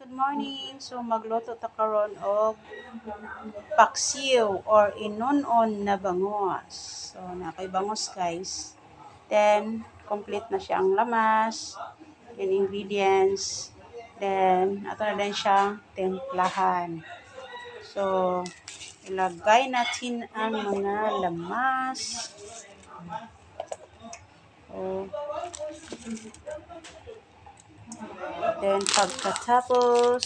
Good morning. So magluto ta karon og paksiw or inunon na bangos. So nakay bangos guys. Then complete na siya ang lamas, yung ingredients. Then ato na din siyang templahan. So ilagay natin ang mga lamas. Oh. Then pagkatapos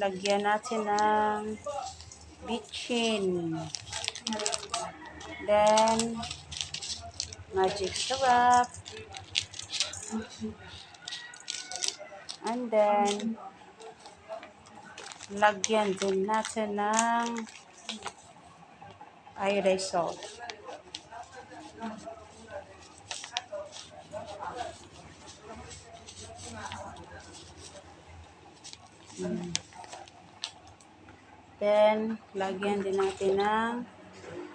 lagyan natin ng bitchin. Then, magic syrup. And then, lagyan din natin ng iodized salt. Then, lagyan din natin ng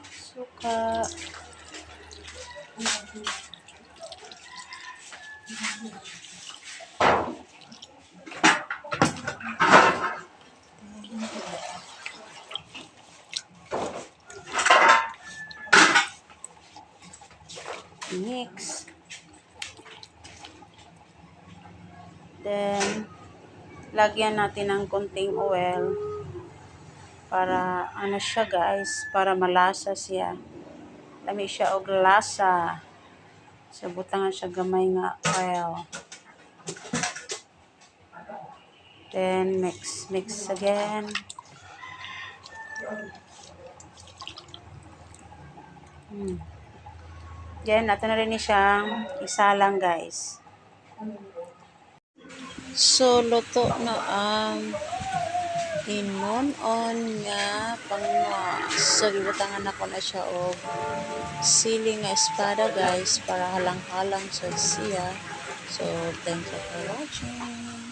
suka. Mix. Then, lagyan natin ng konting oil para ano siya guys, para malasa siya. Lami siya og lasa. So, butangan siya gamay nga oil. Then, mix again. Then, nato na rin siyang isalang guys. So, luto na ang inunon nga bangos. So, gibutangan ako na siya og sili nga espada guys para halang-halang sa siya. So, thank you for watching.